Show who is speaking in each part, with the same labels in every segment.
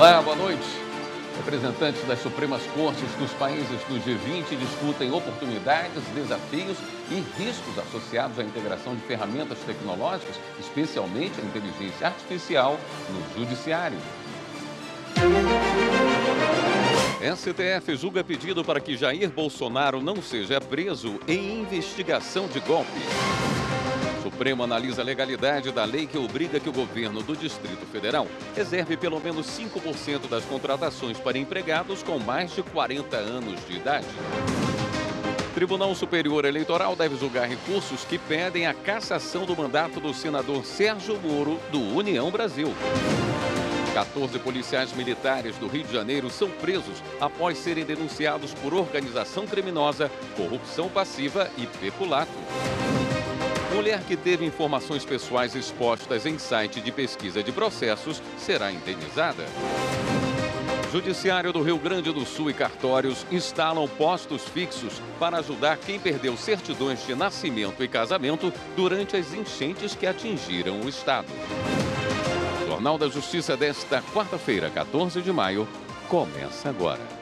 Speaker 1: Olá, boa noite. Representantes das Supremas Cortes dos países do G20 discutem oportunidades, desafios e riscos associados à integração de ferramentas tecnológicas, especialmente a inteligência artificial, no judiciário. STF julga pedido para que Jair Bolsonaro não seja preso em investigação de golpe. Supremo analisa a legalidade da lei que obriga que o governo do Distrito Federal reserve pelo menos 5% das contratações para empregados com mais de 40 anos de idade. Tribunal Superior Eleitoral deve julgar recursos que pedem a cassação do mandato do senador Sérgio Moro, do União Brasil. 14 policiais militares do Rio de Janeiro são presos após serem denunciados por organização criminosa, corrupção passiva e peculato. Mulher que teve informações pessoais expostas em site de pesquisa de processos será indenizada. Judiciário do Rio Grande do Sul e cartórios instalam postos fixos para ajudar quem perdeu certidões de nascimento e casamento durante as enchentes que atingiram o estado. Jornal da Justiça desta quarta-feira, 14 de maio, começa agora.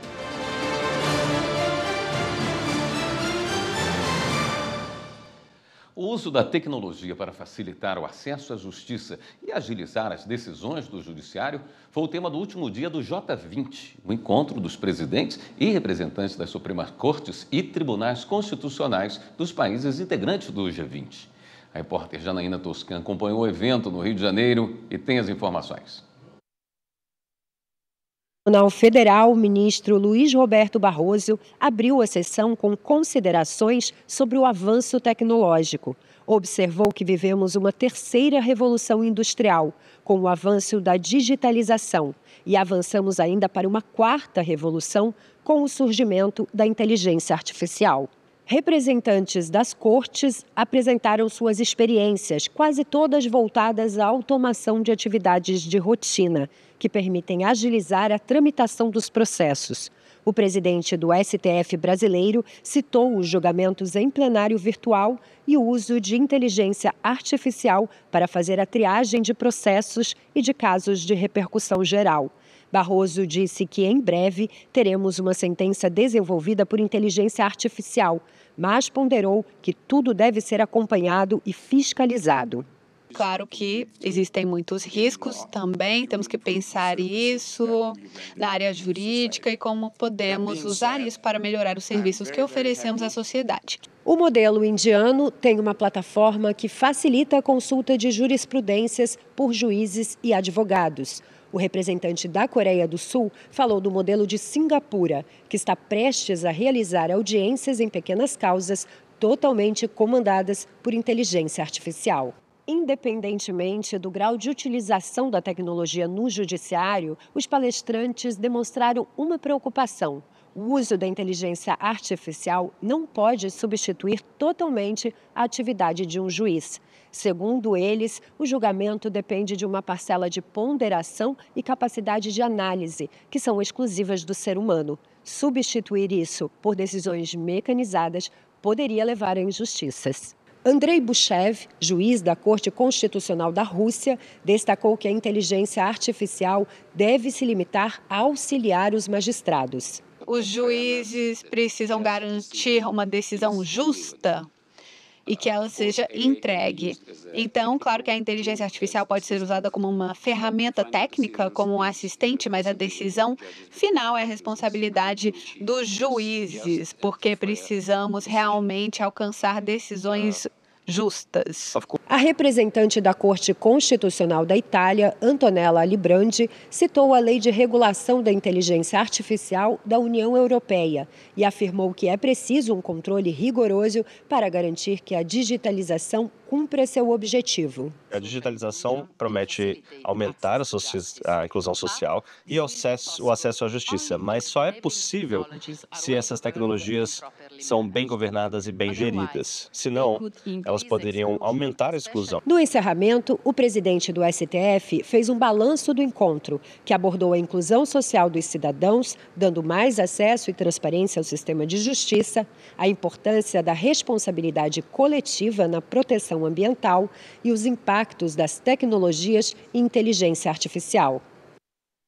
Speaker 1: O uso da tecnologia para facilitar o acesso à justiça e agilizar as decisões do judiciário foi o tema do último dia do J20, o encontro dos presidentes e representantes das Supremas Cortes e tribunais constitucionais dos países integrantes do G20. A repórter Janaína Toscan acompanhou o evento no Rio de Janeiro e tem as informações.
Speaker 2: O Tribunal Federal, o ministro Luiz Roberto Barroso abriu a sessão com considerações sobre o avanço tecnológico. Observou que vivemos uma terceira revolução industrial, com o avanço da digitalização, e avançamos ainda para uma quarta revolução com o surgimento da inteligência artificial. Representantes das cortes apresentaram suas experiências, quase todas voltadas à automação de atividades de rotina, que permitem agilizar a tramitação dos processos. O presidente do STF brasileiro citou os julgamentos em plenário virtual e o uso de inteligência artificial para fazer a triagem de processos e de casos de repercussão geral. Barroso disse que, em breve, teremos uma sentença desenvolvida por inteligência artificial, mas ponderou que tudo deve ser acompanhado e fiscalizado.
Speaker 3: Claro que existem muitos riscos também, temos que pensar isso na área jurídica e como podemos usar isso para melhorar os serviços que oferecemos à sociedade.
Speaker 2: O modelo indiano tem uma plataforma que facilita a consulta de jurisprudências por juízes e advogados. O representante da Coreia do Sul falou do modelo de Singapura, que está prestes a realizar audiências em pequenas causas totalmente comandadas por inteligência artificial. Independentemente do grau de utilização da tecnologia no judiciário, os palestrantes demonstraram uma preocupação. O uso da inteligência artificial não pode substituir totalmente a atividade de um juiz. Segundo eles, o julgamento depende de uma parcela de ponderação e capacidade de análise, que são exclusivas do ser humano. Substituir isso por decisões mecanizadas poderia levar a injustiças. Andrei Buchev, juiz da Corte Constitucional da Rússia, destacou que a inteligência artificial deve se limitar a auxiliar os magistrados.
Speaker 3: Os juízes precisam garantir uma decisão justa e que ela seja entregue. Então, claro que a inteligência artificial pode ser usada como uma ferramenta técnica, como um assistente, mas a decisão final é a responsabilidade dos juízes, porque precisamos realmente alcançar decisões justas.
Speaker 2: A representante da Corte Constitucional da Itália, Antonella Alibrandi, citou a Lei de Regulação da Inteligência Artificial da União Europeia e afirmou que é preciso um controle rigoroso para garantir que a digitalização cumpra seu objetivo.
Speaker 4: A digitalização promete aumentar a inclusão social e o acesso à justiça, mas só é possível se essas tecnologias são bem governadas e bem geridas. Senão, elas poderiam aumentar a exclusão.
Speaker 2: No encerramento, o presidente do STF fez um balanço do encontro, que abordou a inclusão social dos cidadãos, dando mais acesso e transparência ao sistema de justiça, a importância da responsabilidade coletiva na proteção ambiental e os impactos das tecnologias e inteligência artificial.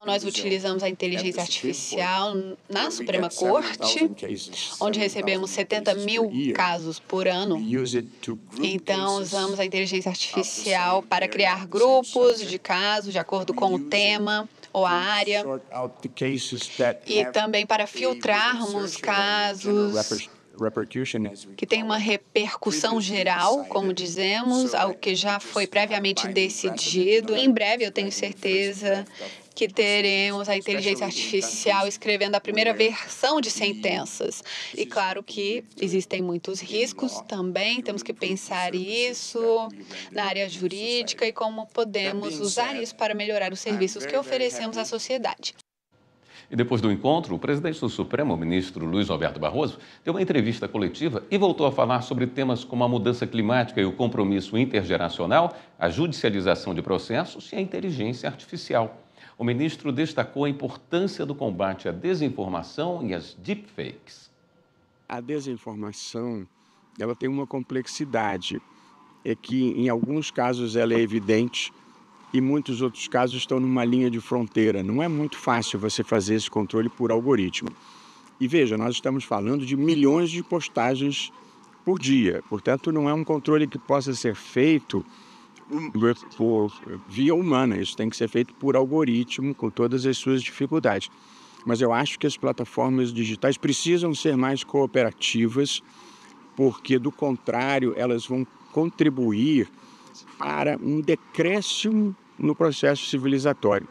Speaker 3: Nós utilizamos a inteligência artificial na Suprema Corte, onde recebemos 70 mil casos por ano. Então, usamos a inteligência artificial para criar grupos de casos de acordo com o tema ou a área, e também para filtrarmos casos que tem uma repercussão geral, como dizemos, algo que já foi previamente decidido. Em breve, eu tenho certeza que teremos a inteligência artificial escrevendo a primeira versão de sentenças. E claro que existem muitos riscos também, temos que pensar isso na área jurídica e como podemos usar isso para melhorar os serviços que oferecemos à sociedade.
Speaker 1: E depois do encontro, o presidente do Supremo, o ministro Luiz Roberto Barroso, deu uma entrevista coletiva e voltou a falar sobre temas como a mudança climática e o compromisso intergeracional, a judicialização de processos e a inteligência artificial. O ministro destacou a importância do combate à desinformação e às deepfakes.
Speaker 5: A desinformação, ela tem uma complexidade, é que em alguns casos ela é evidente e muitos outros casos estão numa linha de fronteira. Não é muito fácil você fazer esse controle por algoritmo. E veja, nós estamos falando de milhões de postagens por dia, portanto não é um controle que possa ser feito por via humana, isso tem que ser feito por algoritmo, com todas as suas dificuldades. Mas eu acho que as plataformas digitais precisam ser mais cooperativas, porque, do contrário, elas vão contribuir para um decréscimo no processo civilizatório,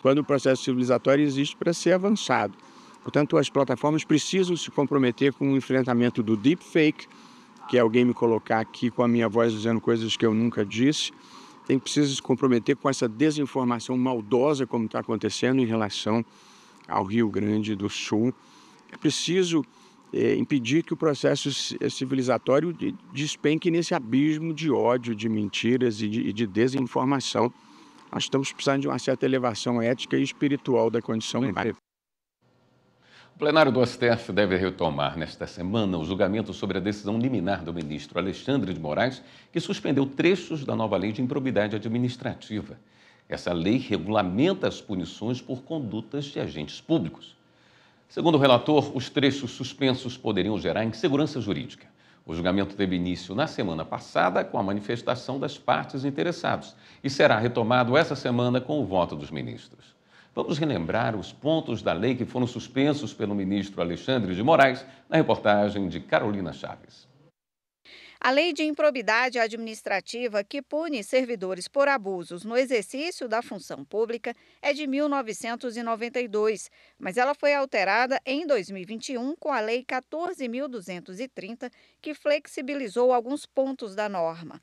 Speaker 5: quando o processo civilizatório existe para ser avançado. Portanto, as plataformas precisam se comprometer com o enfrentamento do deepfake, que é alguém me colocar aqui com a minha voz dizendo coisas que eu nunca disse. Precisa se comprometer com essa desinformação maldosa como está acontecendo em relação ao Rio Grande do Sul. É preciso impedir que o processo civilizatório despenque nesse abismo de ódio, de mentiras e de desinformação. Nós estamos precisando de uma certa elevação ética e espiritual da condição humana.
Speaker 1: O plenário do STF deve retomar nesta semana o julgamento sobre a decisão liminar do ministro Alexandre de Moraes, que suspendeu trechos da nova lei de improbidade administrativa. Essa lei regulamenta as punições por condutas de agentes públicos. Segundo o relator, os trechos suspensos poderiam gerar insegurança jurídica. O julgamento teve início na semana passada com a manifestação das partes interessadas e será retomado essa semana com o voto dos ministros. Vamos relembrar os pontos da lei que foram suspensos pelo ministro Alexandre de Moraes na reportagem de Carolina Chaves.
Speaker 6: A Lei de Improbidade Administrativa, que pune servidores por abusos no exercício da função pública, é de 1992, mas ela foi alterada em 2021 com a Lei 14.230, que flexibilizou alguns pontos da norma.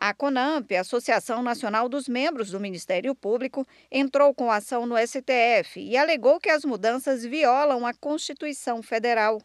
Speaker 6: A CONAMP, Associação Nacional dos Membros do Ministério Público, entrou com ação no STF e alegou que as mudanças violam a Constituição Federal.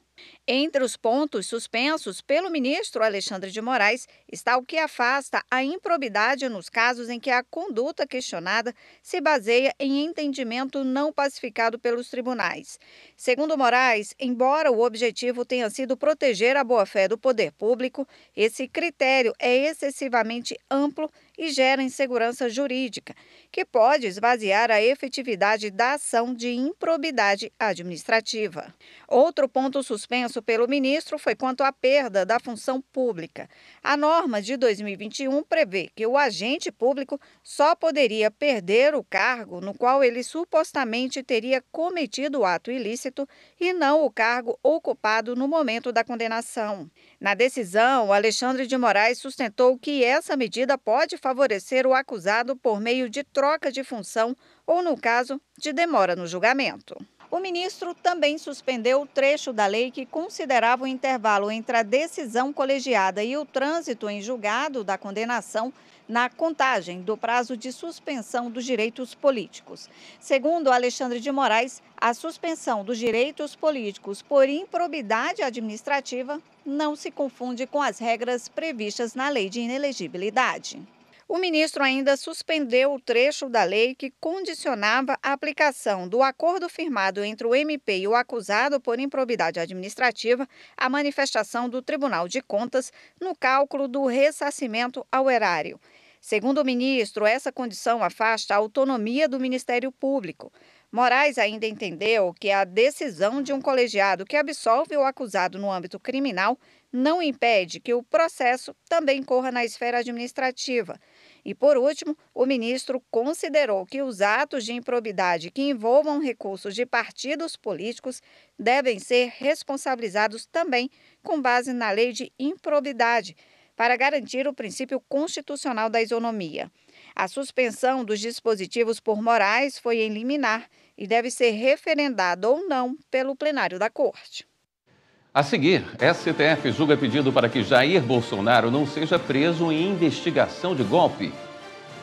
Speaker 6: Entre os pontos suspensos pelo ministro Alexandre de Moraes está o que afasta a improbidade nos casos em que a conduta questionada se baseia em entendimento não pacificado pelos tribunais. Segundo Moraes, embora o objetivo tenha sido proteger a boa-fé do poder público, esse critério é excessivamente amplo e gera insegurança jurídica, que pode esvaziar a efetividade da ação de improbidade administrativa. Outro ponto suspenso pelo ministro foi quanto à perda da função pública. A norma de 2021 prevê que o agente público só poderia perder o cargo no qual ele supostamente teria cometido o ato ilícito e não o cargo ocupado no momento da condenação. Na decisão, Alexandre de Moraes sustentou que essa medida pode favorecer o acusado por meio de troca de função ou, no caso, de demora no julgamento. O ministro também suspendeu o trecho da lei que considerava o intervalo entre a decisão colegiada e o trânsito em julgado da condenação na contagem do prazo de suspensão dos direitos políticos. Segundo Alexandre de Moraes, a suspensão dos direitos políticos por improbidade administrativa não se confunde com as regras previstas na lei de inelegibilidade. O ministro ainda suspendeu o trecho da lei que condicionava a aplicação do acordo firmado entre o MP e o acusado por improbidade administrativa à manifestação do Tribunal de Contas no cálculo do ressarcimento ao erário. Segundo o ministro, essa condição afasta a autonomia do Ministério Público. Moraes ainda entendeu que a decisão de um colegiado que absolve o acusado no âmbito criminal não impede que o processo também corra na esfera administrativa. E, por último, o ministro considerou que os atos de improbidade que envolvam recursos de partidos políticos devem ser responsabilizados também com base na lei de improbidade, para garantir o princípio constitucional da isonomia. A suspensão dos dispositivos por Moraes foi em liminar e deve ser referendada ou não pelo plenário da Corte.
Speaker 1: A seguir, STF julga pedido para que Jair Bolsonaro não seja preso em investigação de golpe.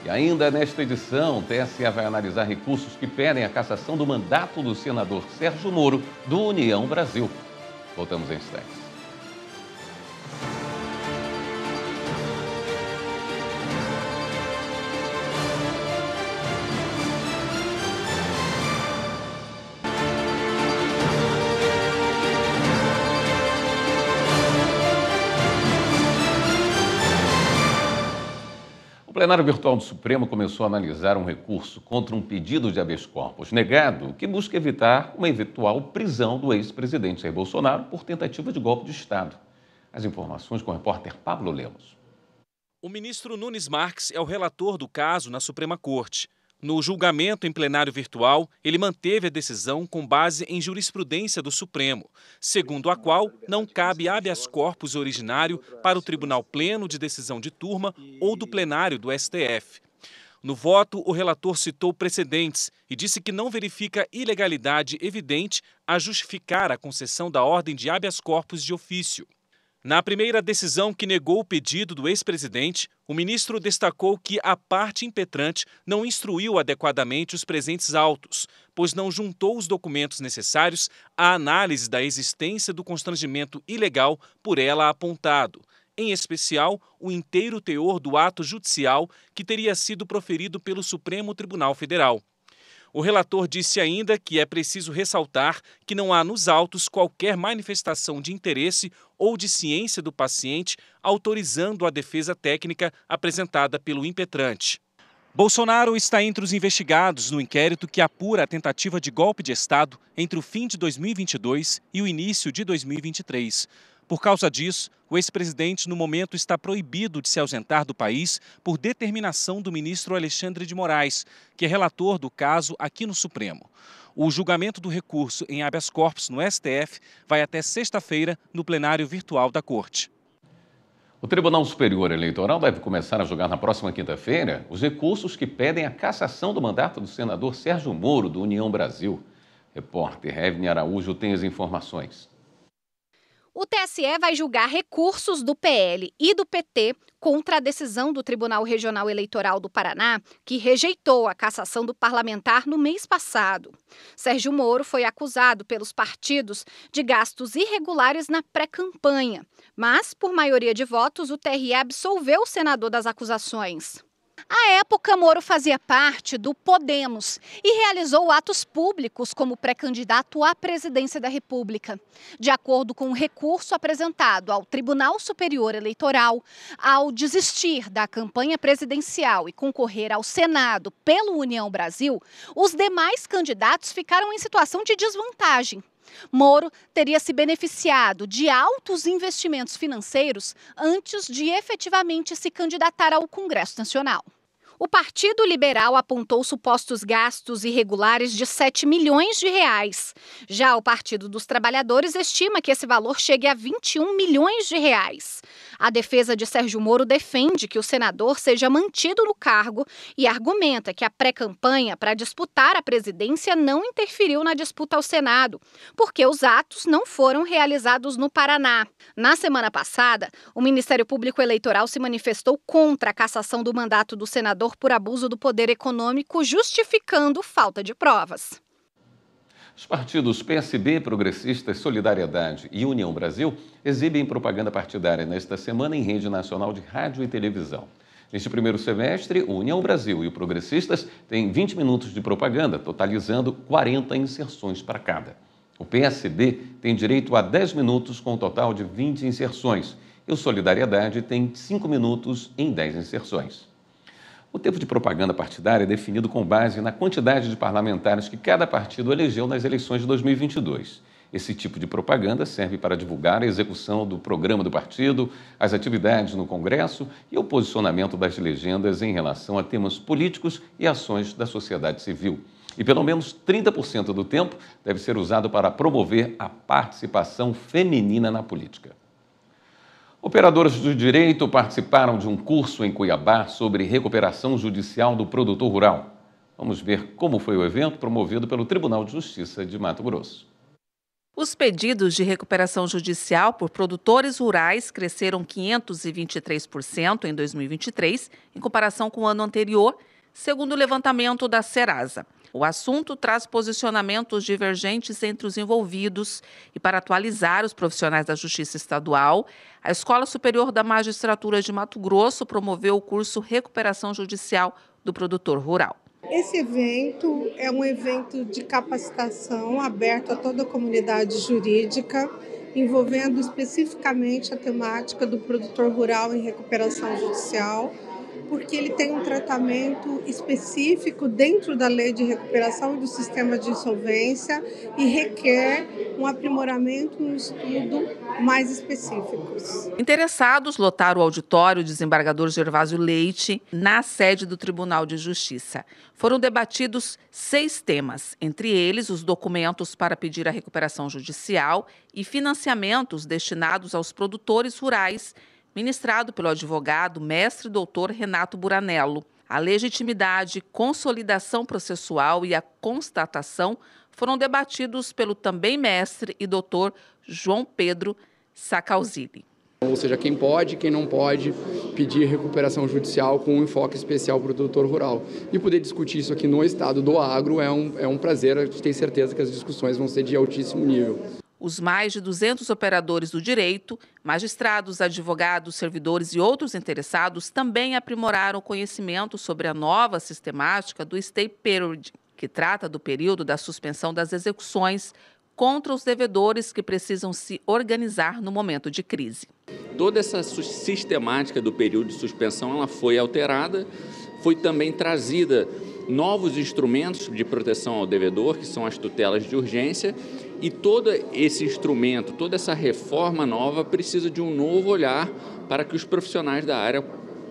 Speaker 1: E ainda nesta edição, o TSE vai analisar recursos que pedem a cassação do mandato do senador Sérgio Moro, do União Brasil. Voltamos em instantes. O plenário virtual do Supremo começou a analisar um recurso contra um pedido de habeas corpus negado que busca evitar uma eventual prisão do ex-presidente Jair Bolsonaro por tentativa de golpe de Estado. As informações com o repórter Pablo Lemos.
Speaker 7: O ministro Nunes Marques é o relator do caso na Suprema Corte. No julgamento em plenário virtual, ele manteve a decisão com base em jurisprudência do Supremo, segundo a qual não cabe habeas corpus originário para o Tribunal Pleno de Decisão de Turma ou do plenário do STF. No voto, o relator citou precedentes e disse que não verifica ilegalidade evidente a justificar a concessão da ordem de habeas corpus de ofício. Na primeira decisão que negou o pedido do ex-presidente, o ministro destacou que a parte impetrante não instruiu adequadamente os presentes autos, pois não juntou os documentos necessários à análise da existência do constrangimento ilegal por ela apontado, em especial o inteiro teor do ato judicial que teria sido proferido pelo Supremo Tribunal Federal. O relator disse ainda que é preciso ressaltar que não há nos autos qualquer manifestação de interesse ou de ciência do paciente autorizando a defesa técnica apresentada pelo impetrante. Bolsonaro está entre os investigados no inquérito que apura a tentativa de golpe de Estado entre o fim de 2022 e o início de 2023. Por causa disso, o ex-presidente, no momento, está proibido de se ausentar do país por determinação do ministro Alexandre de Moraes, que é relator do caso aqui no Supremo. O julgamento do recurso em habeas corpus no STF vai até sexta-feira no plenário virtual da Corte.
Speaker 1: O Tribunal Superior Eleitoral deve começar a julgar na próxima quinta-feira os recursos que pedem a cassação do mandato do senador Sérgio Moro, do União Brasil. Repórter Evne Araújo tem as informações.
Speaker 8: O TSE vai julgar recursos do PL e do PT contra a decisão do Tribunal Regional Eleitoral do Paraná, que rejeitou a cassação do parlamentar no mês passado. Sérgio Moro foi acusado pelos partidos de gastos irregulares na pré-campanha, mas, por maioria de votos, o TRE absolveu o senador das acusações. À época, Moro fazia parte do Podemos e realizou atos públicos como pré-candidato à presidência da República. De acordo com o recurso apresentado ao Tribunal Superior Eleitoral, ao desistir da campanha presidencial e concorrer ao Senado pelo União Brasil, os demais candidatos ficaram em situação de desvantagem. Moro teria se beneficiado de altos investimentos financeiros antes de efetivamente se candidatar ao Congresso Nacional. O Partido Liberal apontou supostos gastos irregulares de 7 milhões de reais. Já o Partido dos Trabalhadores estima que esse valor chegue a 21 milhões de reais. A defesa de Sérgio Moro defende que o senador seja mantido no cargo e argumenta que a pré-campanha para disputar a presidência não interferiu na disputa ao Senado, porque os atos não foram realizados no Paraná. Na semana passada, o Ministério Público Eleitoral se manifestou contra a cassação do mandato do senador por abuso do poder econômico, justificando falta de provas.
Speaker 1: Os partidos PSB, Progressistas, Solidariedade e União Brasil exibem propaganda partidária nesta semana em rede nacional de rádio e televisão. Neste primeiro semestre, o União Brasil e o Progressistas têm 20 minutos de propaganda, totalizando 40 inserções para cada. O PSB tem direito a 10 minutos com um total de 20 inserções e o Solidariedade tem 5 minutos em 10 inserções. O tempo de propaganda partidária é definido com base na quantidade de parlamentares que cada partido elegeu nas eleições de 2022. Esse tipo de propaganda serve para divulgar a execução do programa do partido, as atividades no Congresso e o posicionamento das legendas em relação a temas políticos e ações da sociedade civil. E pelo menos 30% do tempo deve ser usado para promover a participação feminina na política. Operadoras do direito participaram de um curso em Cuiabá sobre recuperação judicial do produtor rural. Vamos ver como foi o evento promovido pelo Tribunal de Justiça de Mato Grosso.
Speaker 9: Os pedidos de recuperação judicial por produtores rurais cresceram 523% em 2023, em comparação com o ano anterior, segundo o levantamento da Serasa. O assunto traz posicionamentos divergentes entre os envolvidos e, para atualizar os profissionais da Justiça Estadual, a Escola Superior da Magistratura de Mato Grosso promoveu o curso Recuperação Judicial do Produtor Rural.
Speaker 10: Esse evento é um evento de capacitação aberto a toda a comunidade jurídica, envolvendo especificamente a temática do produtor rural em recuperação judicial, porque ele tem um tratamento específico dentro da lei de recuperação e do sistema de insolvência e requer um aprimoramento e um estudo mais específicos.
Speaker 9: Interessados lotaram o auditório Desembargador Gervásio Leite na sede do Tribunal de Justiça. Foram debatidos 6 temas, entre eles os documentos para pedir a recuperação judicial e financiamentos destinados aos produtores rurais, ministrado pelo advogado mestre doutor Renato Buranello. A legitimidade, consolidação processual e a constatação foram debatidos pelo também mestre e doutor João Pedro Sacalzini.
Speaker 11: Ou seja, quem pode, quem não pode pedir recuperação judicial com um enfoque especial para o produtor rural. E poder discutir isso aqui no estado do agro é um prazer, a gente tem certeza que as discussões vão ser de altíssimo nível.
Speaker 9: Os mais de 200 operadores do direito, magistrados, advogados, servidores e outros interessados também aprimoraram o conhecimento sobre a nova sistemática do Stay Period, que trata do período da suspensão das execuções contra os devedores que precisam se organizar no momento de crise.
Speaker 12: Toda essa sistemática do período de suspensão ela foi alterada, foi também trazida novos instrumentos de proteção ao devedor, que são as tutelas de urgência, e todo esse instrumento, toda essa reforma nova precisa de um novo olhar para que os profissionais da área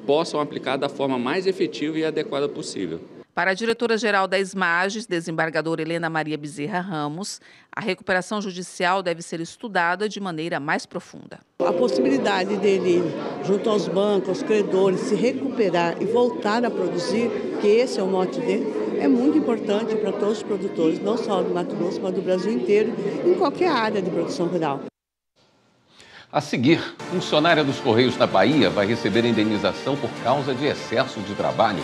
Speaker 12: possam aplicar da forma mais efetiva e adequada possível.
Speaker 9: Para a diretora-geral da SMAGES, desembargadora Helena Maria Bezerra Ramos, a recuperação judicial deve ser estudada de maneira mais profunda.
Speaker 13: A possibilidade dele, junto aos bancos, aos credores, se recuperar e voltar a produzir, que esse é o mote dele, é muito importante para todos os produtores, não só do Mato Grosso, mas do Brasil inteiro, em qualquer área de produção rural.
Speaker 1: A seguir, funcionária dos Correios na Bahia vai receber indenização por causa de excesso de trabalho.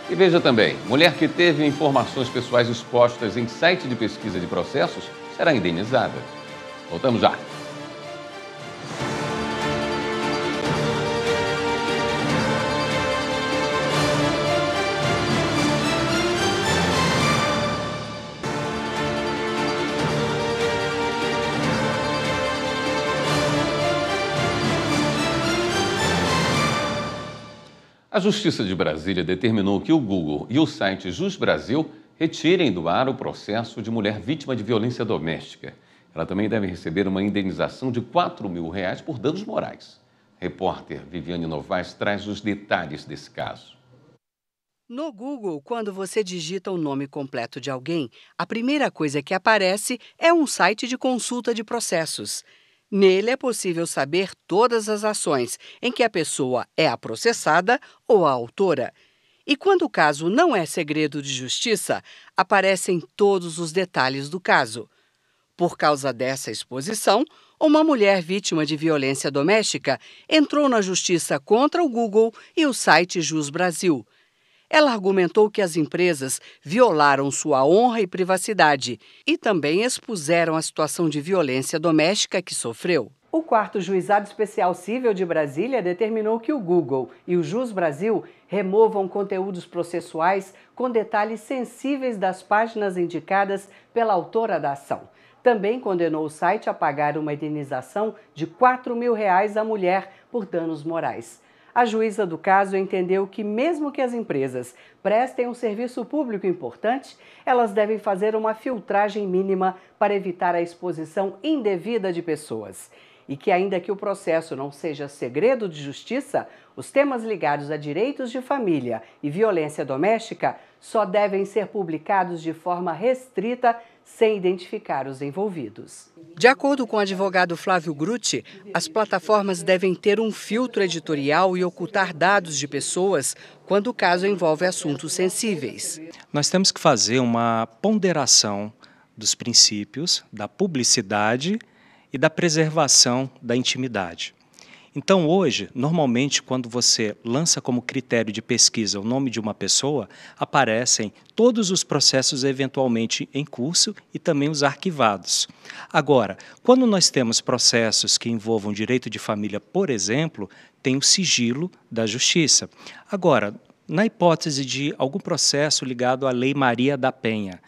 Speaker 1: E veja também, mulher que teve informações pessoais expostas em site de pesquisa de processos será indenizada. Voltamos já. A Justiça de Brasília determinou que o Google e o site Jus Brasil retirem do ar o processo de mulher vítima de violência doméstica. Ela também deve receber uma indenização de R$4 mil por danos morais. Repórter Viviane Novaes traz os detalhes desse caso.
Speaker 14: No Google, quando você digita o nome completo de alguém, a primeira coisa que aparece é um site de consulta de processos. Nele é possível saber todas as ações em que a pessoa é a processada ou a autora. E quando o caso não é segredo de justiça, aparecem todos os detalhes do caso. Por causa dessa exposição, uma mulher vítima de violência doméstica entrou na justiça contra o Google e o site Jus Brasil. Ela argumentou que as empresas violaram sua honra e privacidade e também expuseram a situação de violência doméstica que sofreu. O 4º Juizado Especial Cível de Brasília determinou que o Google e o Jus Brasil removam conteúdos processuais com detalhes sensíveis das páginas indicadas pela autora da ação. Também condenou o site a pagar uma indenização de R$4 mil à mulher por danos morais. A juíza do caso entendeu que, mesmo que as empresas prestem um serviço público importante, elas devem fazer uma filtragem mínima para evitar a exposição indevida de pessoas. E que, ainda que o processo não seja segredo de justiça, os temas ligados a direitos de família e violência doméstica só devem ser publicados de forma restrita, sem identificar os envolvidos. De acordo com o advogado Flávio Grutti, as plataformas devem ter um filtro editorial e ocultar dados de pessoas quando o caso envolve assuntos sensíveis.
Speaker 15: Nós temos que fazer uma ponderação dos princípios da publicidade e da preservação da intimidade. Então, hoje, normalmente, quando você lança como critério de pesquisa o nome de uma pessoa, aparecem todos os processos eventualmente em curso e também os arquivados. Agora, quando nós temos processos que envolvam direito de família, por exemplo, tem o sigilo da Justiça. Agora, na hipótese de algum processo ligado à Lei Maria da Penha,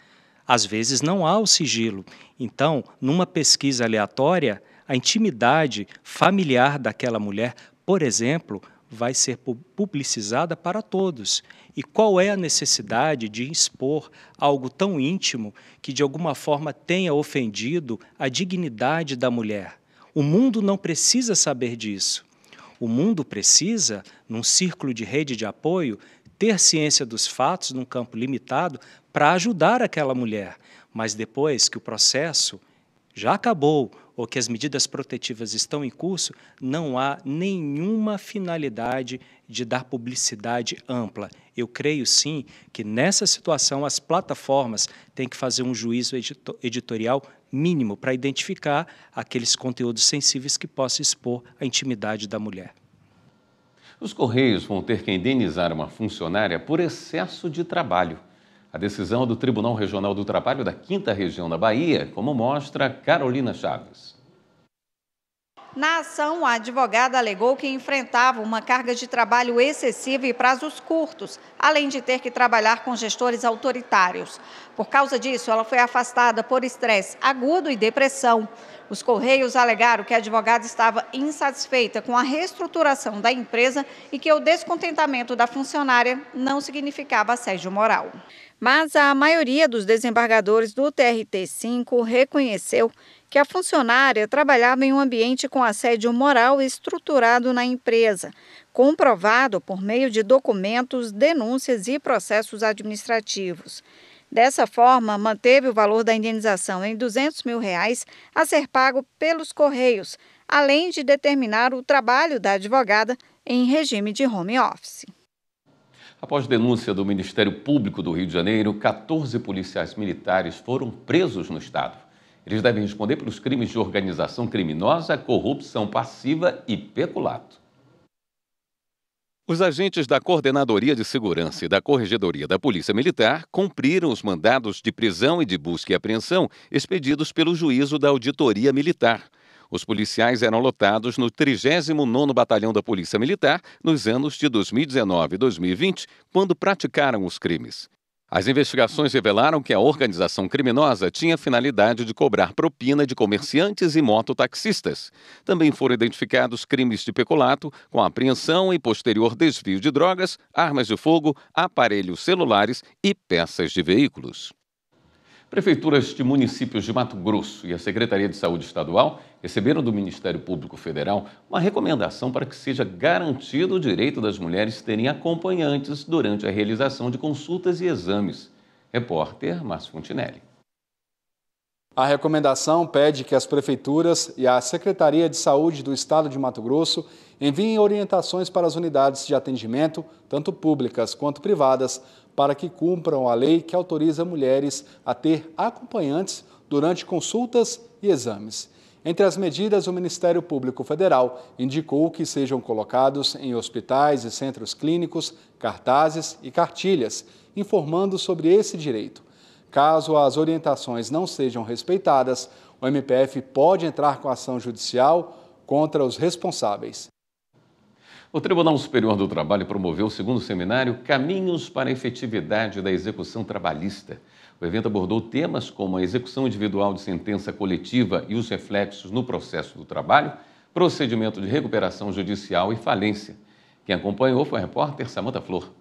Speaker 15: às vezes não há o sigilo. Então, numa pesquisa aleatória, a intimidade familiar daquela mulher, por exemplo, vai ser publicizada para todos. E qual é a necessidade de expor algo tão íntimo que, de alguma forma, tenha ofendido a dignidade da mulher? O mundo não precisa saber disso. O mundo precisa, num círculo de rede de apoio, ter ciência dos fatos num campo limitado para ajudar aquela mulher. Mas depois que o processo já acabou ou que as medidas protetivas estão em curso, não há nenhuma finalidade de dar publicidade ampla. Eu creio, sim, que nessa situação as plataformas têm que fazer um juízo editorial mínimo para identificar aqueles conteúdos sensíveis que possam expor a intimidade da mulher.
Speaker 1: Os Correios vão ter que indenizar uma funcionária por excesso de trabalho. A decisão do Tribunal Regional do Trabalho da 5ª Região da Bahia, como mostra Carolina Chaves.
Speaker 6: Na ação, a advogada alegou que enfrentava uma carga de trabalho excessiva e prazos curtos, além de ter que trabalhar com gestores autoritários. Por causa disso, ela foi afastada por estresse agudo e depressão. Os Correios alegaram que a advogada estava insatisfeita com a reestruturação da empresa e que o descontentamento da funcionária não significava assédio moral. Mas a maioria dos desembargadores do TRT5 reconheceu que a funcionária trabalhava em um ambiente com assédio moral estruturado na empresa, comprovado por meio de documentos, denúncias e processos administrativos. Dessa forma, manteve o valor da indenização em R$200 mil a ser pago pelos Correios, além de determinar o trabalho da advogada em regime de home office.
Speaker 1: Após denúncia do Ministério Público do Rio de Janeiro, 14 policiais militares foram presos no estado. Eles devem responder pelos crimes de organização criminosa, corrupção passiva e peculato. Os agentes da Coordenadoria de Segurança e da Corregedoria da Polícia Militar cumpriram os mandados de prisão e de busca e apreensão expedidos pelo juízo da Auditoria Militar. Os policiais eram lotados no 39º Batalhão da Polícia Militar nos anos de 2019 e 2020, quando praticaram os crimes. As investigações revelaram que a organização criminosa tinha a finalidade de cobrar propina de comerciantes e mototaxistas. Também foram identificados crimes de peculato, com apreensão e posterior desvio de drogas, armas de fogo, aparelhos celulares e peças de veículos. Prefeituras de municípios de Mato Grosso e a Secretaria de Saúde Estadual receberam do Ministério Público Federal uma recomendação para que seja garantido o direito das mulheres terem acompanhantes durante a realização de consultas e exames. Repórter Márcio Fontinelli.
Speaker 16: A recomendação pede que as prefeituras e a Secretaria de Saúde do Estado de Mato Grosso enviem orientações para as unidades de atendimento, tanto públicas quanto privadas, para que cumpram a lei que autoriza mulheres a ter acompanhantes durante consultas e exames. Entre as medidas, o Ministério Público Federal indicou que sejam colocados em hospitais e centros clínicos cartazes e cartilhas, informando sobre esse direito. Caso as orientações não sejam respeitadas, o MPF pode entrar com ação judicial contra os responsáveis.
Speaker 1: O Tribunal Superior do Trabalho promoveu o 2º seminário Caminhos para a Efetividade da Execução Trabalhista. O evento abordou temas como a execução individual de sentença coletiva e os reflexos no processo do trabalho, procedimento de recuperação judicial e falência. Quem acompanhou foi a repórter Samanta Flor.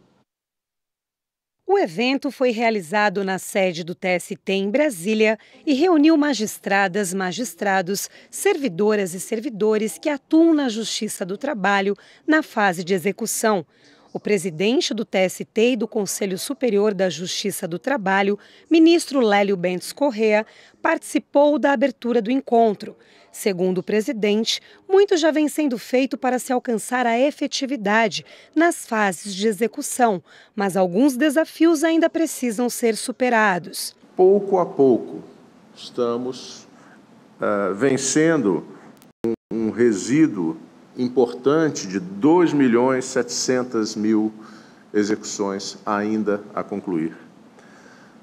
Speaker 17: O evento foi realizado na sede do TST em Brasília e reuniu magistradas, magistrados, servidoras e servidores que atuam na Justiça do Trabalho na fase de execução. O presidente do TST e do Conselho Superior da Justiça do Trabalho, ministro Lélio Bentes Corrêa, participou da abertura do encontro. Segundo o presidente, muito já vem sendo feito para se alcançar a efetividade nas fases de execução, mas alguns desafios ainda precisam ser superados.
Speaker 18: Pouco a pouco, estamos vencendo um resíduo importante de 2.700.000 execuções ainda a concluir.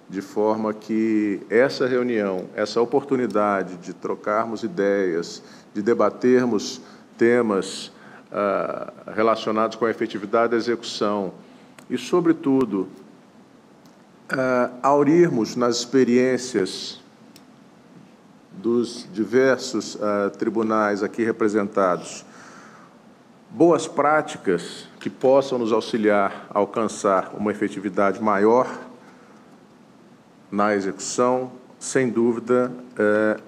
Speaker 18: De forma que essa reunião, essa oportunidade de trocarmos ideias, de debatermos temas relacionados com a efetividade da execução e, sobretudo, aurirmos nas experiências dos diversos tribunais aqui representados boas práticas que possam nos auxiliar a alcançar uma efetividade maior na execução, sem dúvida,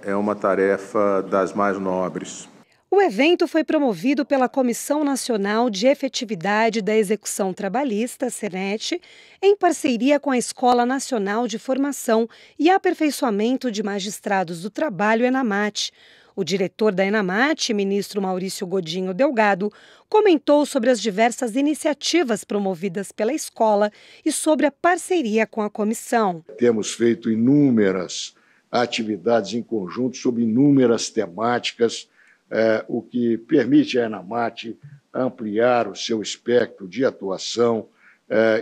Speaker 18: é uma tarefa das mais nobres.
Speaker 17: O evento foi promovido pela Comissão Nacional de Efetividade da Execução Trabalhista, CNET, em parceria com a Escola Nacional de Formação e Aperfeiçoamento de Magistrados do Trabalho, ENAMAT. O diretor da ENAMAT, ministro Maurício Godinho Delgado, comentou sobre as diversas iniciativas promovidas pela escola e sobre a parceria com a comissão.
Speaker 19: Temos feito inúmeras atividades em conjunto sobre inúmeras temáticas, o que permite à ENAMAT ampliar o seu espectro de atuação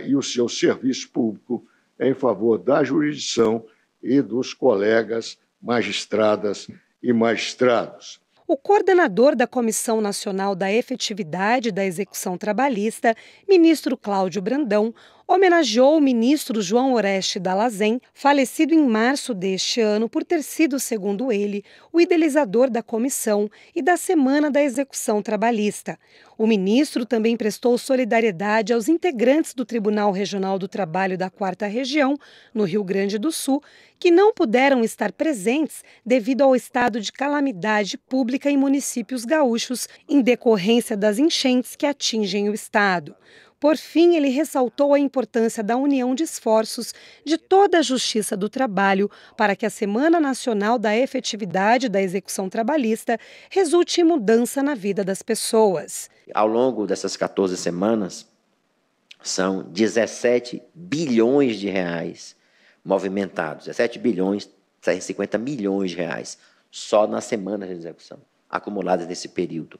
Speaker 19: e o seu serviço público em favor da jurisdição e dos colegas magistradas e magistrados.
Speaker 17: O coordenador da Comissão Nacional da Efetividade da Execução Trabalhista, ministro Cláudio Brandão, homenageou o ministro João Oreste Dallazen, falecido em março deste ano por ter sido, segundo ele, o idealizador da comissão e da Semana da Execução Trabalhista. O ministro também prestou solidariedade aos integrantes do Tribunal Regional do Trabalho da 4ª Região, no Rio Grande do Sul, que não puderam estar presentes devido ao estado de calamidade pública em municípios gaúchos em decorrência das enchentes que atingem o estado. Por fim, ele ressaltou a importância da união de esforços de toda a Justiça do Trabalho para que a Semana Nacional da Efetividade da Execução Trabalhista resulte em mudança na vida das pessoas.
Speaker 20: Ao longo dessas 14 semanas, são 17 bilhões de reais movimentados, 17 bilhões, 50 milhões de reais, só nas semanas de execução, acumuladas nesse período.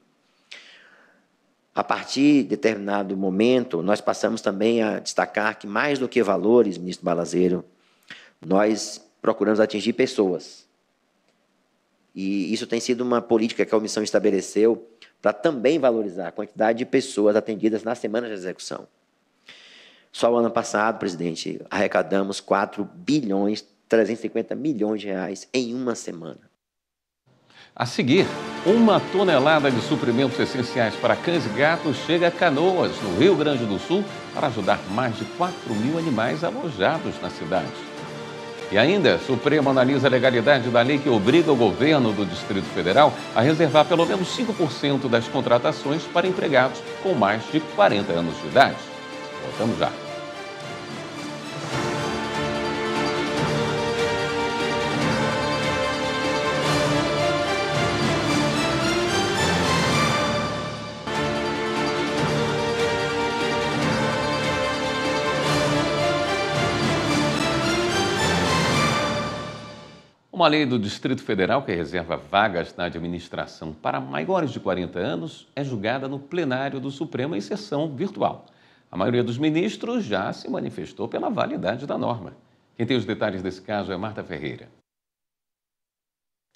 Speaker 20: A partir de determinado momento, nós passamos também a destacar que, mais do que valores, ministro Balazeiro, nós procuramos atingir pessoas. E isso tem sido uma política que a comissão estabeleceu para também valorizar a quantidade de pessoas atendidas nas semanas de execução. Só o ano passado, presidente, arrecadamos 4 bilhões 350 milhões de reais em uma semana.
Speaker 1: A seguir, 1 tonelada de suprimentos essenciais para cães e gatos chega a Canoas, no Rio Grande do Sul, para ajudar mais de 4.000 animais alojados na cidade. E ainda, o Supremo analisa a legalidade da lei que obriga o governo do Distrito Federal a reservar pelo menos 5% das contratações para empregados com mais de 40 anos de idade. Voltamos já. Uma lei do Distrito Federal que reserva vagas na administração para maiores de 40 anos é julgada no plenário do Supremo em sessão virtual. A maioria dos ministros já se manifestou pela validade da norma. Quem tem os detalhes desse caso é Marta Ferreira.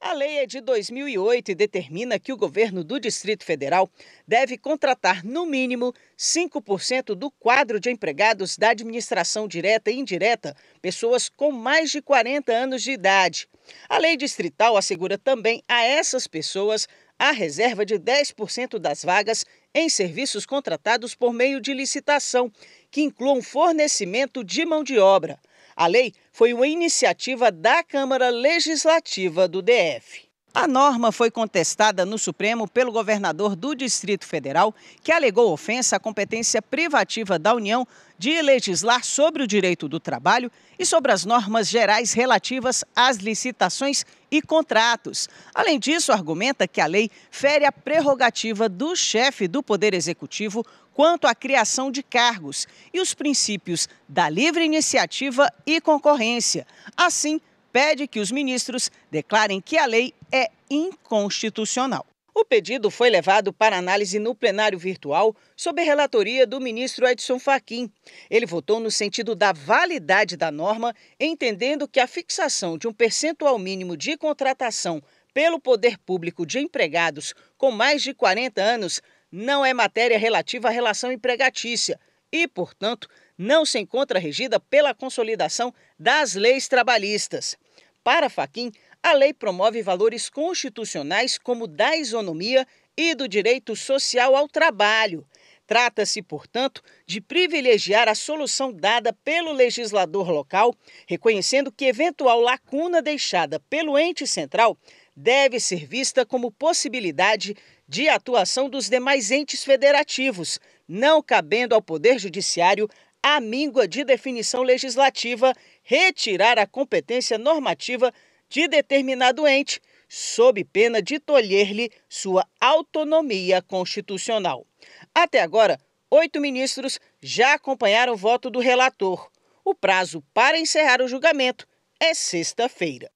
Speaker 21: A lei é de 2008 e determina que o governo do Distrito Federal deve contratar, no mínimo, 5% do quadro de empregados da administração direta e indireta, pessoas com mais de 40 anos de idade. A lei distrital assegura também a essas pessoas a reserva de 10% das vagas em serviços contratados por meio de licitação, que incluam fornecimento de mão de obra. A lei foi uma iniciativa da Câmara Legislativa do DF. A norma foi contestada no Supremo pelo governador do Distrito Federal, que alegou ofensa à competência privativa da União de legislar sobre o direito do trabalho e sobre as normas gerais relativas às licitações e contratos. Além disso, argumenta que a lei fere a prerrogativa do chefe do Poder Executivo quanto à criação de cargos e os princípios da livre iniciativa e concorrência. Assim, pede que os ministros declarem que a lei é inconstitucional. O pedido foi levado para análise no plenário virtual sob a relatoria do ministro Edson Fachin. Ele votou no sentido da validade da norma, entendendo que a fixação de um percentual mínimo de contratação pelo poder público de empregados com mais de 40 anos não é matéria relativa à relação empregatícia e, portanto, não se encontra regida pela consolidação das leis trabalhistas. Para Fachin, a lei promove valores constitucionais como da isonomia e do direito social ao trabalho. Trata-se, portanto, de privilegiar a solução dada pelo legislador local, reconhecendo que eventual lacuna deixada pelo ente central deve ser vista como possibilidade de atuação dos demais entes federativos, não cabendo ao Poder Judiciário a míngua de definição legislativa retirar a competência normativa de determinado ente, sob pena de tolher-lhe sua autonomia constitucional. Até agora, 8 ministros já acompanharam o voto do relator. O prazo para encerrar o julgamento é sexta-feira.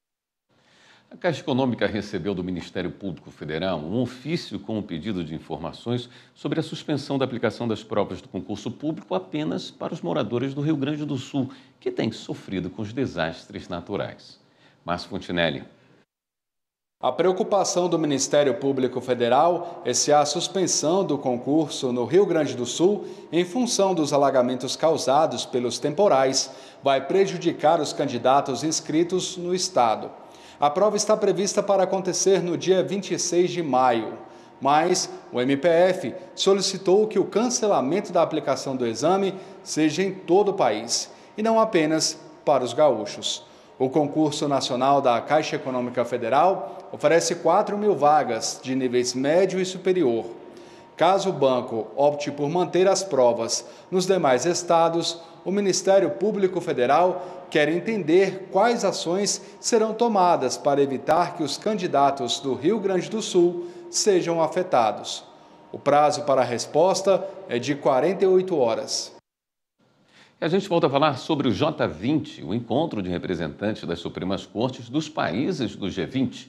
Speaker 1: A Caixa Econômica recebeu do Ministério Público Federal um ofício com um pedido de informações sobre a suspensão da aplicação das provas do concurso público apenas para os moradores do Rio Grande do Sul, que têm sofrido com os desastres naturais. Márcio Fontinelli.
Speaker 16: A preocupação do Ministério Público Federal é se a suspensão do concurso no Rio Grande do Sul, em função dos alagamentos causados pelos temporais, vai prejudicar os candidatos inscritos no estado. A prova está prevista para acontecer no dia 26 de maio, mas o MPF solicitou que o cancelamento da aplicação do exame seja em todo o país e não apenas para os gaúchos. O concurso nacional da Caixa Econômica Federal oferece 4.000 vagas de níveis médio e superior. Caso o banco opte por manter as provas nos demais estados, o Ministério Público Federal quer entender quais ações serão tomadas para evitar que os candidatos do Rio Grande do Sul sejam afetados. O prazo para a resposta é de 48 horas.
Speaker 1: E a gente volta a falar sobre o J20, o encontro de representantes das Supremas Cortes dos países do G20.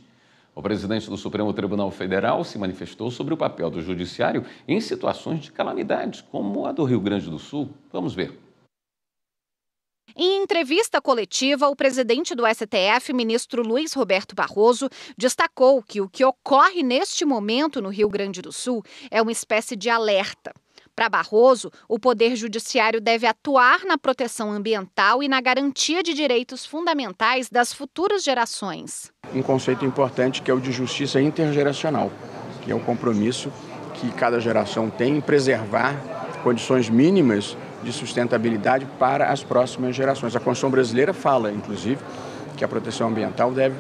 Speaker 1: O presidente do Supremo Tribunal Federal se manifestou sobre o papel do judiciário em situações de calamidade, como a do Rio Grande do Sul. Vamos ver.
Speaker 8: Em entrevista coletiva, o presidente do STF, ministro Luiz Roberto Barroso, destacou que o que ocorre neste momento no Rio Grande do Sul é uma espécie de alerta. Para Barroso, o Poder Judiciário deve atuar na proteção ambiental e na garantia de direitos fundamentais das futuras gerações.
Speaker 5: Um conceito importante que é o de justiça intergeracional, que é o compromisso que cada geração tem em preservar condições mínimas de sustentabilidade para as próximas gerações. A Constituição brasileira fala, inclusive, que a proteção ambiental deve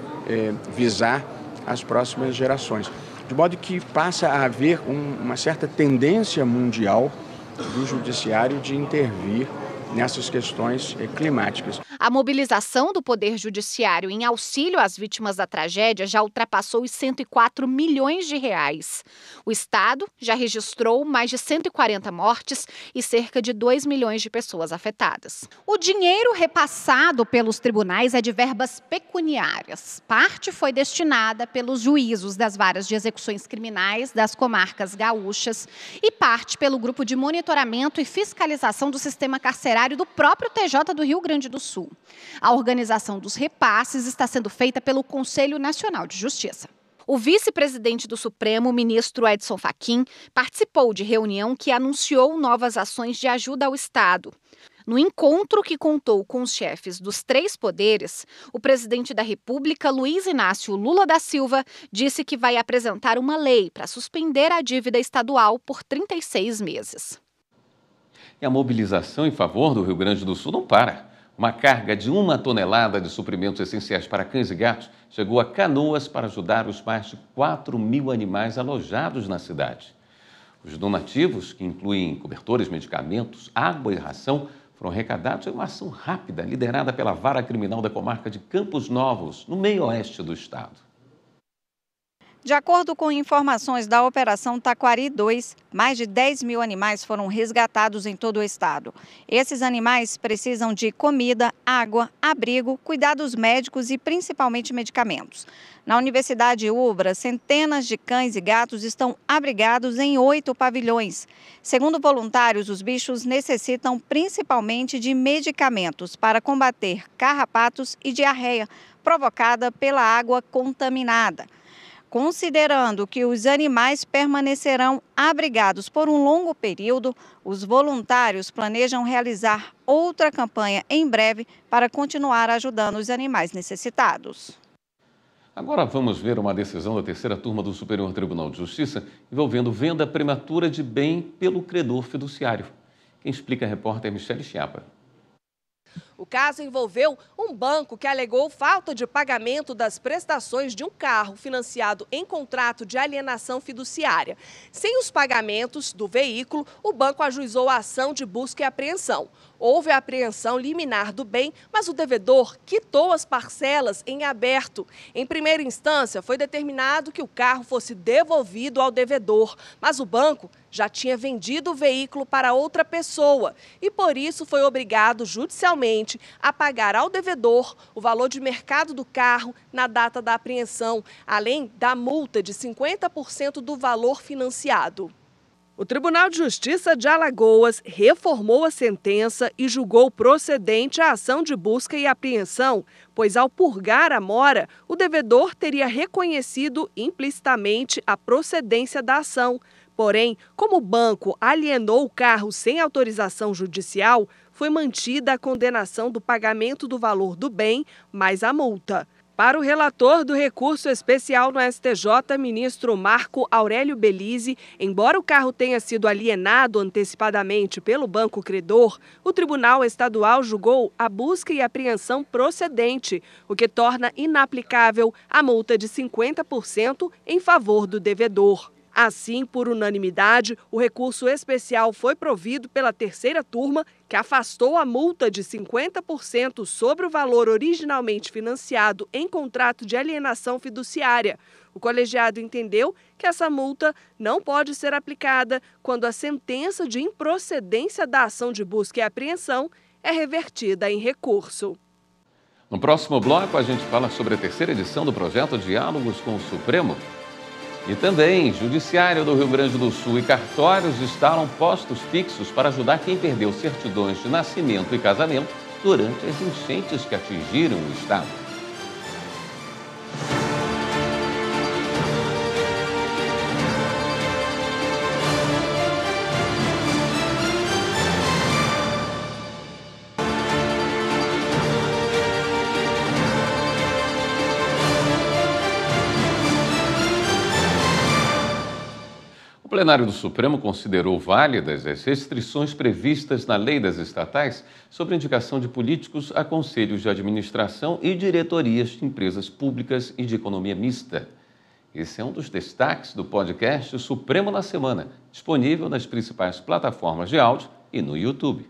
Speaker 5: visar as próximas gerações. De modo que passa a haver uma certa tendência mundial do judiciário de intervir nessas questões climáticas.
Speaker 8: A mobilização do Poder Judiciário em auxílio às vítimas da tragédia já ultrapassou os 104 milhões de reais. O Estado já registrou mais de 140 mortes e cerca de 2 milhões de pessoas afetadas. O dinheiro repassado pelos tribunais é de verbas pecuniárias. Parte foi destinada pelos juízos das varas de execuções criminais das comarcas gaúchas e parte pelo grupo de monitoramento e fiscalização do sistema carcerário do próprio TJ do Rio Grande do Sul. A organização dos repasses está sendo feita pelo Conselho Nacional de Justiça. O vice-presidente do Supremo, o ministro Edson Fachin, participou de reunião que anunciou novas ações de ajuda ao Estado. No encontro que contou com os chefes dos 3 poderes, o presidente da República, Luiz Inácio Lula da Silva, disse que vai apresentar uma lei para suspender a dívida estadual por 36 meses.
Speaker 1: E a mobilização em favor do Rio Grande do Sul não para. Uma carga de 1 tonelada de suprimentos essenciais para cães e gatos chegou a Canoas para ajudar os mais de 4.000 animais alojados na cidade. Os donativos, que incluem cobertores, medicamentos, água e ração, foram arrecadados em uma ação rápida, liderada pela Vara Criminal da Comarca de Campos Novos, no meio-oeste do estado.
Speaker 6: De acordo com informações da Operação Taquari 2, mais de 10.000 animais foram resgatados em todo o estado. Esses animais precisam de comida, água, abrigo, cuidados médicos e principalmente medicamentos. Na Universidade Ubra, centenas de cães e gatos estão abrigados em 8 pavilhões. Segundo voluntários, os bichos necessitam principalmente de medicamentos para combater carrapatos e diarreia provocada pela água contaminada. Considerando que os animais permanecerão abrigados por um longo período, os voluntários planejam realizar outra campanha em breve para continuar ajudando os animais necessitados.
Speaker 1: Agora vamos ver uma decisão da 3ª turma do Superior Tribunal de Justiça envolvendo venda prematura de bem pelo credor fiduciário. Quem explica é a repórter Michele Chiapa.
Speaker 4: O caso envolveu um banco que alegou falta de pagamento das prestações de um carro financiado em contrato de alienação fiduciária. Sem os pagamentos do veículo, o banco ajuizou a ação de busca e apreensão. Houve a apreensão liminar do bem, mas o devedor quitou as parcelas em aberto. Em primeira instância, foi determinado que o carro fosse devolvido ao devedor, mas o banco já tinha vendido o veículo para outra pessoa e, por isso, foi obrigado judicialmente a pagar ao devedor o valor de mercado do carro na data da apreensão, além da multa de 50% do valor financiado. O Tribunal de Justiça de Alagoas reformou a sentença e julgou procedente a ação de busca e apreensão, pois ao purgar a mora, o devedor teria reconhecido implicitamente a procedência da ação. Porém, como o banco alienou o carro sem autorização judicial, foi mantida a condenação do pagamento do valor do bem mais a multa. Para o relator do recurso especial no STJ, ministro Marco Aurélio Belize, embora o carro tenha sido alienado antecipadamente pelo banco credor, o Tribunal Estadual julgou a busca e apreensão procedente, o que torna inaplicável a multa de 50% em favor do devedor. Assim, por unanimidade, o recurso especial foi provido pela 3ª turma, que afastou a multa de 50% sobre o valor originalmente financiado em contrato de alienação fiduciária. O colegiado entendeu que essa multa não pode ser aplicada quando a sentença de improcedência da ação de busca e apreensão é revertida em recurso.
Speaker 1: No próximo bloco, a gente fala sobre a 3ª edição do projeto Diálogos com o Supremo. E também, Judiciário do Rio Grande do Sul e cartórios instalam postos fixos para ajudar quem perdeu certidões de nascimento e casamento durante as enchentes que atingiram o estado. O plenário do Supremo considerou válidas as restrições previstas na lei das estatais sobre indicação de políticos a conselhos de administração e diretorias de empresas públicas e de economia mista. Esse é um dos destaques do podcast Supremo na Semana, disponível nas principais plataformas de áudio e no YouTube.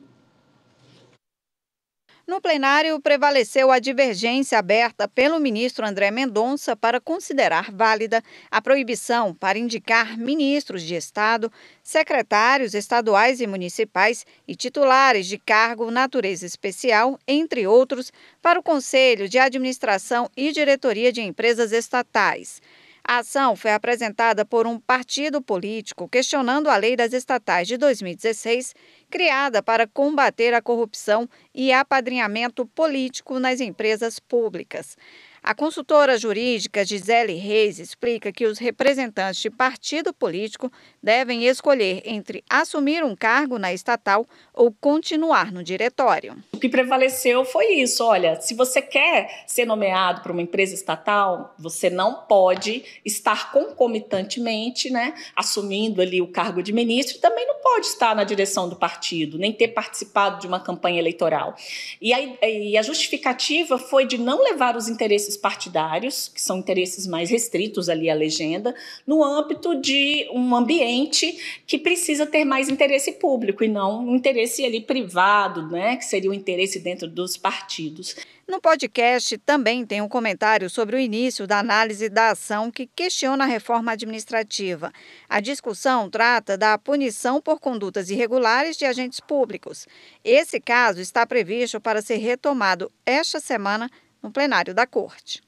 Speaker 6: No plenário, prevaleceu a divergência aberta pelo ministro André Mendonça para considerar válida a proibição para indicar ministros de Estado, secretários estaduais e municipais e titulares de cargo natureza especial, entre outros, para o Conselho de Administração e Diretoria de Empresas Estatais. A ação foi apresentada por um partido político questionando a Lei das Estatais de 2016, criada para combater a corrupção e apadrinhamento político nas empresas públicas. A consultora jurídica Gisele Reis explica que os representantes de partido político devem escolher entre assumir um cargo na estatal ou continuar no diretório.
Speaker 2: O que prevaleceu foi isso, olha, se você quer ser nomeado para uma empresa estatal, você não pode estar concomitantemente, assumindo ali o cargo de ministro, também não pode estar na direção do partido, nem ter participado de uma campanha eleitoral. E a justificativa foi de não levar os interesses partidários, que são interesses mais restritos ali à legenda, no âmbito de um ambiente que precisa ter mais interesse público e não um interesse ali privado, que seria o interesse dentro dos partidos.
Speaker 6: No podcast também tem um comentário sobre o início da análise da ação que questiona a reforma administrativa. A discussão trata da punição por condutas irregulares de agentes públicos. Esse caso está previsto para ser retomado esta semana no plenário da Corte.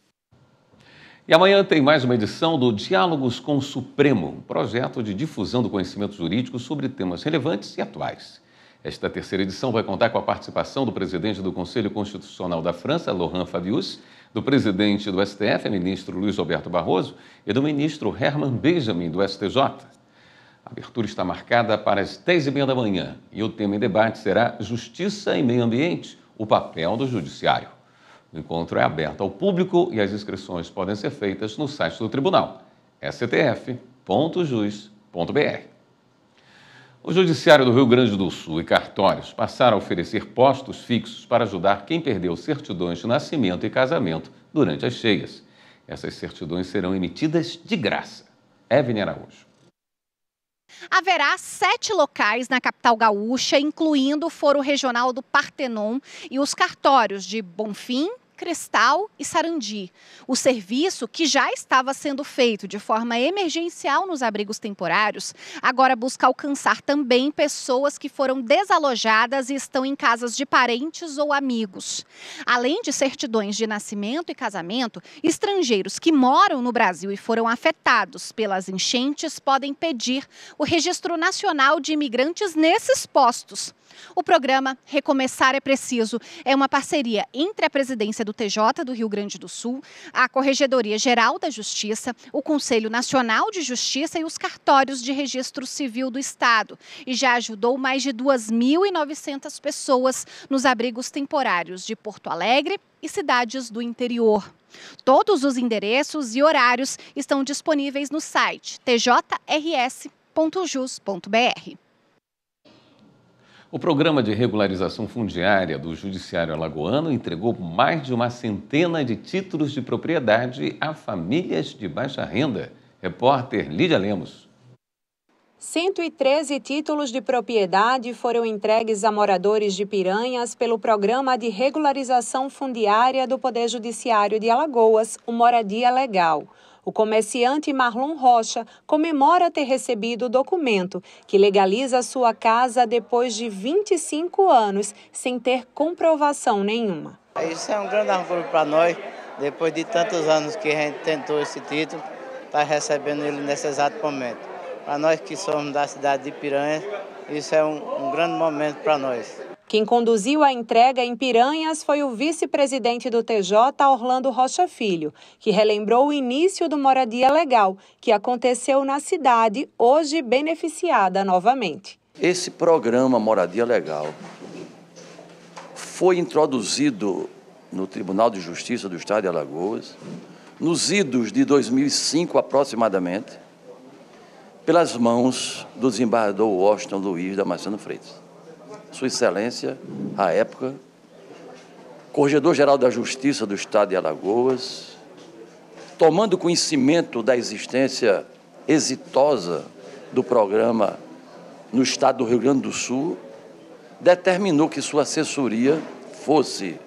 Speaker 1: E amanhã tem mais uma edição do Diálogos com o Supremo, um projeto de difusão do conhecimento jurídico sobre temas relevantes e atuais. Esta terceira edição vai contar com a participação do presidente do Conselho Constitucional da França, Laurent Fabius, do presidente do STF, ministro Luiz Roberto Barroso, e do ministro Herman Benjamin, do STJ. A abertura está marcada para as 10h30 da manhã e o tema em debate será Justiça e Meio Ambiente, o papel do Judiciário. O encontro é aberto ao público e as inscrições podem ser feitas no site do Tribunal, stf.jus.br. O Judiciário do Rio Grande do Sul e cartórios passaram a oferecer postos fixos para ajudar quem perdeu certidões de nascimento e casamento durante as cheias. Essas certidões serão emitidas de graça. Evne Araújo.
Speaker 8: Haverá 7 locais na capital gaúcha, incluindo o Foro Regional do Partenon e os cartórios de Bonfim, Cristal e Sarandi. O serviço, que já estava sendo feito de forma emergencial nos abrigos temporários, agora busca alcançar também pessoas que foram desalojadas e estão em casas de parentes ou amigos. Além de certidões de nascimento e casamento, estrangeiros que moram no Brasil e foram afetados pelas enchentes podem pedir o Registro Nacional de Imigrantes nesses postos. O programa Recomeçar é Preciso é uma parceria entre a presidência do TJ do Rio Grande do Sul, a Corregedoria Geral da Justiça, o Conselho Nacional de Justiça e os cartórios de registro civil do Estado, e já ajudou mais de 2.900 pessoas nos abrigos temporários de Porto Alegre e cidades do interior. Todos os endereços e horários estão disponíveis no site tjrs.jus.br.
Speaker 1: O Programa de Regularização Fundiária do Judiciário Alagoano entregou mais de uma centena de títulos de propriedade a famílias de baixa renda. Repórter Lídia Lemos.
Speaker 22: 113 títulos de propriedade foram entregues a moradores de Piranhas pelo Programa de Regularização Fundiária do Poder Judiciário de Alagoas, o Moradia Legal. O comerciante Marlon Rocha comemora ter recebido o documento que legaliza sua casa depois de 25 anos sem ter comprovação nenhuma.
Speaker 23: Isso é um grande orgulho para nós, depois de tantos anos que a gente tentou esse título, está recebendo ele nesse exato momento. Para nós que somos da cidade de Piranhas, isso é um grande momento para nós.
Speaker 22: Quem conduziu a entrega em Piranhas foi o vice-presidente do TJ, Orlando Rocha Filho, que relembrou o início do Moradia Legal, que aconteceu na cidade, hoje beneficiada novamente.
Speaker 24: Esse programa Moradia Legal foi introduzido no Tribunal de Justiça do Estado de Alagoas, nos idos de 2005 aproximadamente, pelas mãos do desembargador Washington Luiz Damasceno Freitas. Sua Excelência, à época, Corregedor-Geral da Justiça do Estado de Alagoas, tomando conhecimento da existência exitosa do programa no estado do Rio Grande do Sul, determinou que sua assessoria fosse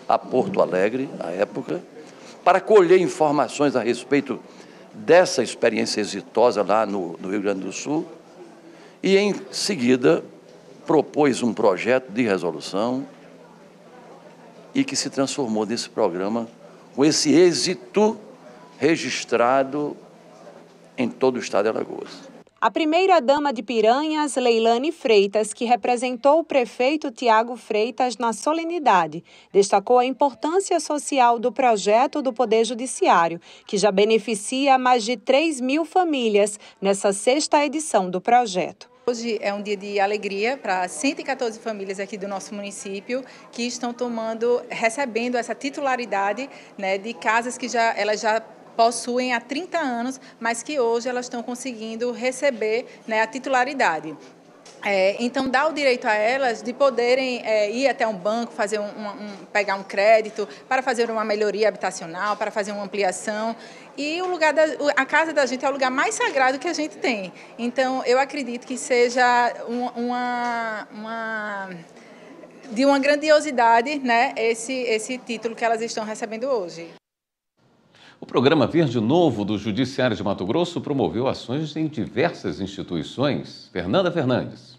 Speaker 24: a Porto Alegre, à época, para colher informações a respeito dessa experiência exitosa lá no Rio Grande do Sul e, em seguida, propôs um projeto de resolução e que se transformou nesse programa com esse êxito registrado em todo o estado de Alagoas.
Speaker 22: A primeira-dama de Piranhas, Leilane Freitas, que representou o prefeito Tiago Freitas na solenidade, destacou a importância social do projeto do Poder Judiciário, que já beneficia mais de 3.000 famílias nessa 6ª edição do projeto.
Speaker 3: Hoje é um dia de alegria para 114 famílias aqui do nosso município que estão recebendo essa titularidade, né, de casas que elas já possuem há 30 anos, mas que hoje elas estão conseguindo receber, né, a titularidade. Então, dá o direito a elas de poderem ir até um banco, pegar um crédito para fazer uma melhoria habitacional, para fazer uma ampliação. E a casa da gente é o lugar mais sagrado que a gente tem. Então, eu acredito que seja de uma grandiosidade, né, esse título que elas estão recebendo hoje.
Speaker 1: O programa Verde Novo do Judiciário de Mato Grosso promoveu ações em diversas instituições. Fernanda Fernandes.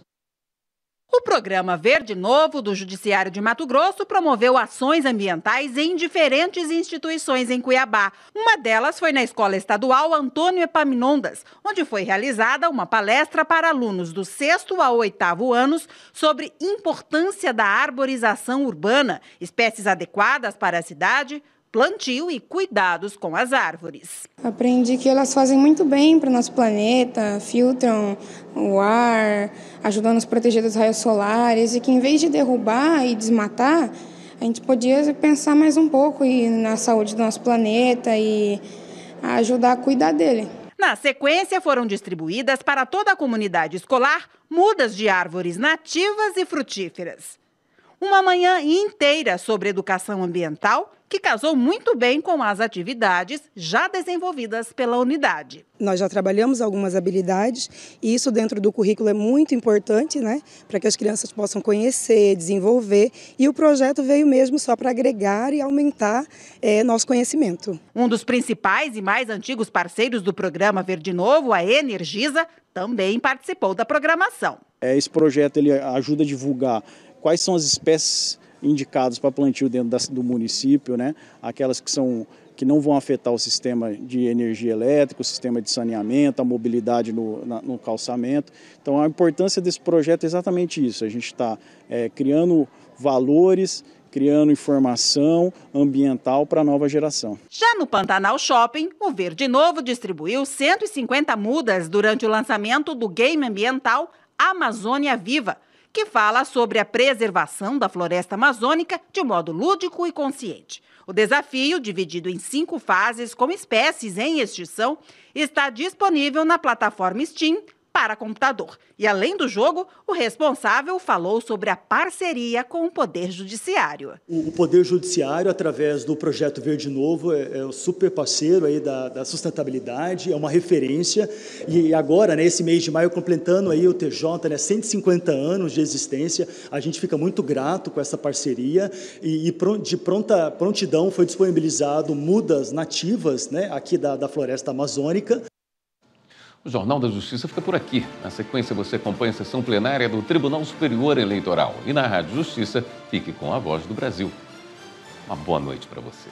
Speaker 7: O programa Verde Novo do Judiciário de Mato Grosso promoveu ações ambientais em diferentes instituições em Cuiabá. Uma delas foi na Escola Estadual Antônio Epaminondas, onde foi realizada uma palestra para alunos do 6º ao 8º anos sobre importância da arborização urbana, espécies adequadas para a cidade, plantio e cuidados com as árvores.
Speaker 10: Aprendi que elas fazem muito bem para o nosso planeta, filtram o ar, ajudam a nos proteger dos raios solares e que em vez de derrubar e desmatar, a gente podia pensar mais um pouco na saúde do nosso planeta e ajudar a cuidar dele.
Speaker 7: Na sequência, foram distribuídas para toda a comunidade escolar mudas de árvores nativas e frutíferas. Uma manhã inteira sobre educação ambiental que casou muito bem com as atividades já desenvolvidas pela unidade.
Speaker 11: Nós já trabalhamos algumas habilidades e isso dentro do currículo é muito importante, né, para que as crianças possam conhecer, desenvolver, e o projeto veio mesmo só para agregar e aumentar nosso conhecimento.
Speaker 7: Um dos principais e mais antigos parceiros do programa Verde Novo, a Energisa, também participou da programação.
Speaker 25: Esse projeto ele ajuda a divulgar quais são as espécies indicadas para plantio dentro do município, né? Aquelas que não vão afetar o sistema de energia elétrica, o sistema de saneamento, a mobilidade no calçamento. Então, a importância desse projeto é exatamente isso. A gente está criando valores, criando informação ambiental para a nova geração.
Speaker 7: Já no Pantanal Shopping, o Verde Novo distribuiu 150 mudas durante o lançamento do game ambiental Amazônia Viva, que fala sobre a preservação da floresta amazônica de modo lúdico e consciente. O desafio, dividido em 5 fases com espécies em extinção, está disponível na plataforma Steam para computador. E além do jogo, o responsável falou sobre a parceria com o Poder Judiciário.
Speaker 26: O Poder Judiciário, através do Projeto Verde Novo, é o super parceiro aí da sustentabilidade, é uma referência. E agora, nesse mês de maio, completando aí o TJ, 150 anos de existência, a gente fica muito grato com essa parceria e de prontidão foi disponibilizado mudas nativas, né, aqui da floresta amazônica.
Speaker 1: O Jornal da Justiça fica por aqui. Na sequência, você acompanha a sessão plenária do Tribunal Superior Eleitoral. E na Rádio Justiça, fique com a Voz do Brasil. Uma boa noite para você.